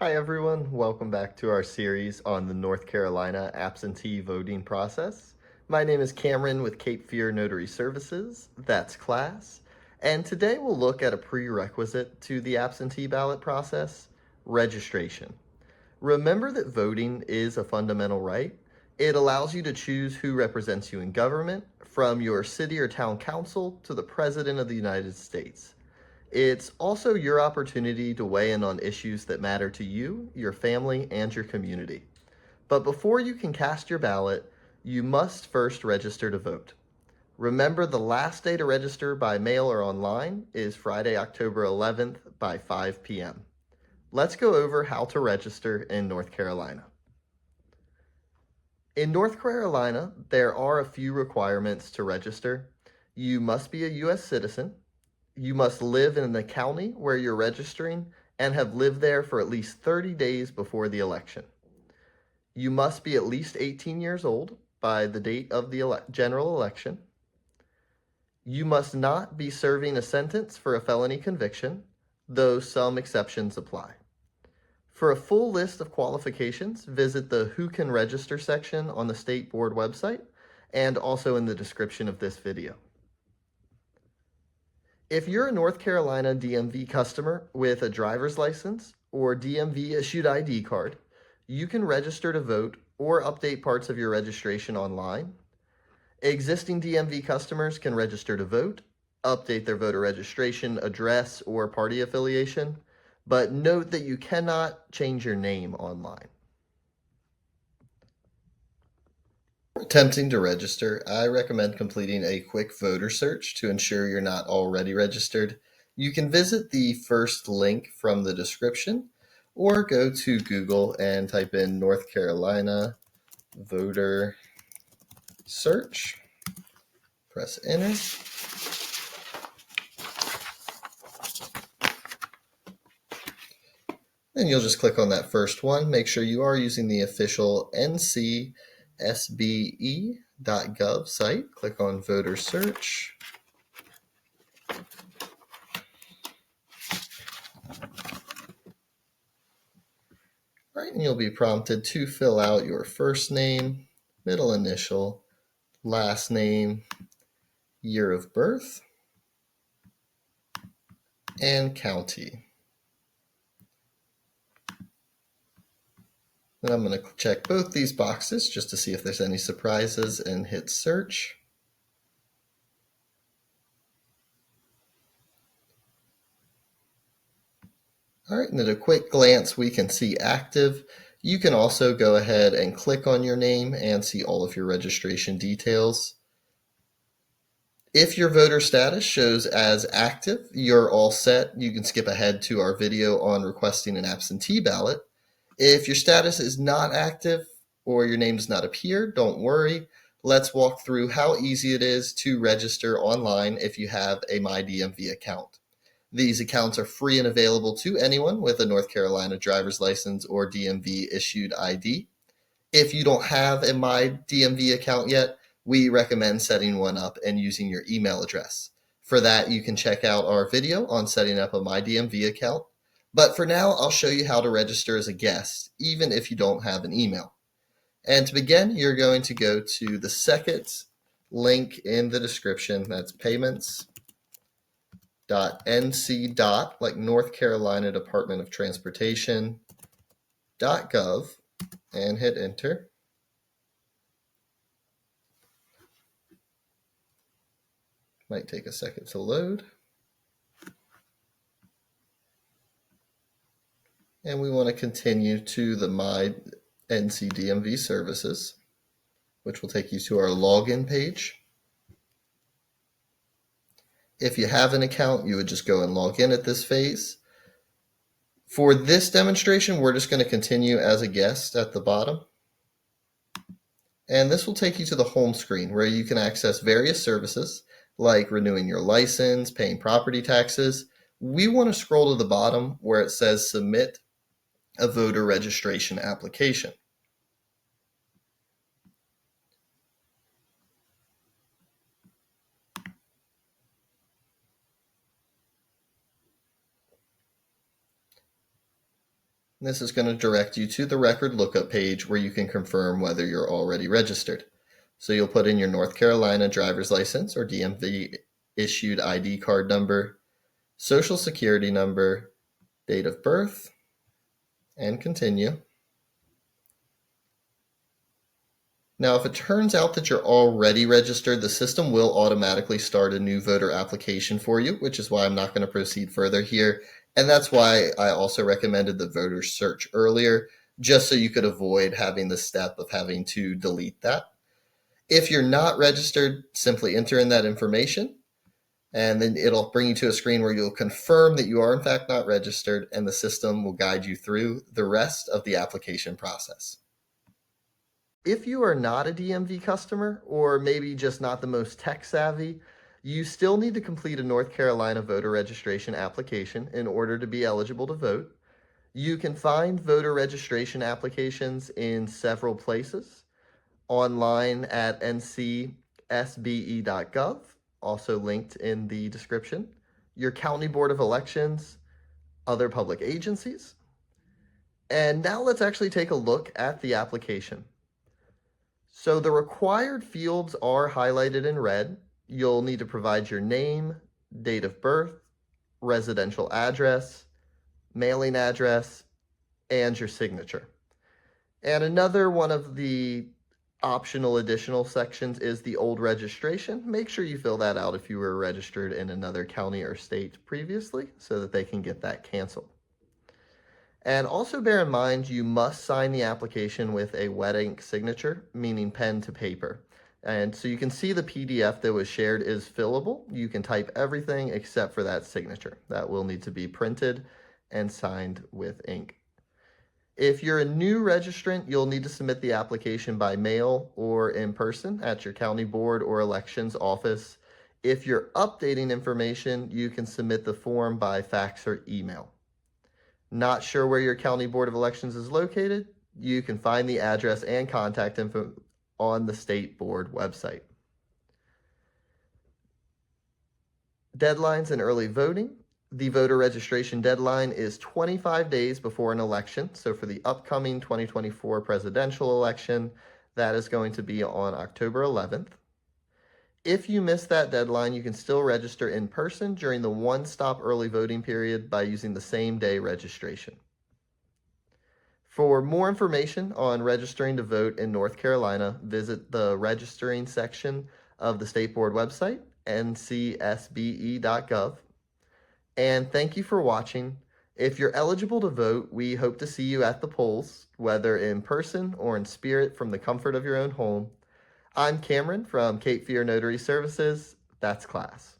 Hi everyone, welcome back to our series on the North Carolina absentee voting process. My name is Cameron with Cape Fear Notary Services, that's class, and today we'll look at a prerequisite to the absentee ballot process, registration. Remember that voting is a fundamental right. It allows you to choose who represents you in government, from your city or town council to the President of the United States. It's also your opportunity to weigh in on issues that matter to you, your family, and your community. But before you can cast your ballot, you must first register to vote. Remember, the last day to register by mail or online is Friday, October 11th by 5 p.m. Let's go over how to register in North Carolina. In North Carolina, there are a few requirements to register. You must be a U.S. citizen. You must live in the county where you're registering and have lived there for at least 30 days before the election. You must be at least 18 years old by the date of the general election. You must not be serving a sentence for a felony conviction, though some exceptions apply. For a full list of qualifications, visit the Who Can Register section on the State Board website and also in the description of this video. If you're a North Carolina DMV customer with a driver's license or DMV issued ID card, you can register to vote or update parts of your registration online. Existing DMV customers can register to vote, update their voter registration, address, or party affiliation, but note that you cannot change your name online. Attempting to register, I recommend completing a quick voter search to ensure you're not already registered. You can visit the first link from the description or go to Google and type in North Carolina voter search. Press enter. Then you'll just click on that first one. Make sure you are using the official ncsbe.gov site. Click on voter search. Right, and you'll be prompted to fill out your first name, middle initial, last name, year of birth, and county. Then I'm going to check both these boxes just to see if there's any surprises and hit search. All right, and at a quick glance, we can see active. You can also go ahead and click on your name and see all of your registration details. If your voter status shows as active, you're all set. You can skip ahead to our video on requesting an absentee ballot. If your status is not active or your name does not appear, don't worry. Let's walk through how easy it is to register online if you have a MyDMV account. These accounts are free and available to anyone with a North Carolina driver's license or DMV issued ID. If you don't have a MyDMV account yet, we recommend setting one up and using your email address. For that, you can check out our video on setting up a MyDMV account. But for now, I'll show you how to register as a guest, even if you don't have an email. And to begin, you're going to go to the second link in the description. That's payments.nc. like North Carolina Department of Transportation.gov, and hit enter. Might take a second to load. And we want to continue to the MyNCDMV services, which will take you to our login page. If you have an account, you would just go and log in at this phase. For this demonstration, we're just going to continue as a guest at the bottom. And this will take you to the home screen where you can access various services like renewing your license, paying property taxes. We want to scroll to the bottom where it says submit a voter registration application. This is going to direct you to the record lookup page where you can confirm whether you're already registered. So you'll put in your North Carolina driver's license or DMV issued ID card number, social security number, date of birth, and continue. Now, if it turns out that you're already registered, the system will automatically start a new voter application for you, which is why I'm not going to proceed further here. And that's why I also recommended the voter search earlier, just so you could avoid having the step of having to delete that. If you're not registered, simply enter in that information, and then it'll bring you to a screen where you'll confirm that you are in fact not registered, and the system will guide you through the rest of the application process. If you are not a DMV customer, or maybe just not the most tech savvy, you still need to complete a North Carolina voter registration application in order to be eligible to vote. You can find voter registration applications in several places. Online at ncsbe.gov, also linked in the description, your County Board of Elections, other public agencies. And now let's actually take a look at the application. So the required fields are highlighted in red. You'll need to provide your name, date of birth, residential address, mailing address, and your signature. And another one of the optional additional sections is the old registration. Make sure you fill that out if you were registered in another county or state previously so that they can get that canceled. And also bear in mind, you must sign the application with a wet ink signature, meaning pen to paper. And so you can see the PDF that was shared is fillable. You can type everything except for that signature. That will need to be printed and signed with ink. If you're a new registrant, you'll need to submit the application by mail or in person at your county board or elections office. If you're updating information, you can submit the form by fax or email. Not sure where your county board of elections is located? You can find the address and contact info on the state board website. Deadlines and early voting. The voter registration deadline is 25 days before an election. So for the upcoming 2024 presidential election, that is going to be on October 11th. If you miss that deadline, you can still register in person during the one-stop early voting period by using the same-day registration. For more information on registering to vote in North Carolina, visit the registering section of the State Board website, ncsbe.gov. And thank you for watching. If you're eligible to vote, we hope to see you at the polls, whether in person or in spirit from the comfort of your own home. I'm Cameron from Cape Fear Notary Services. That's class.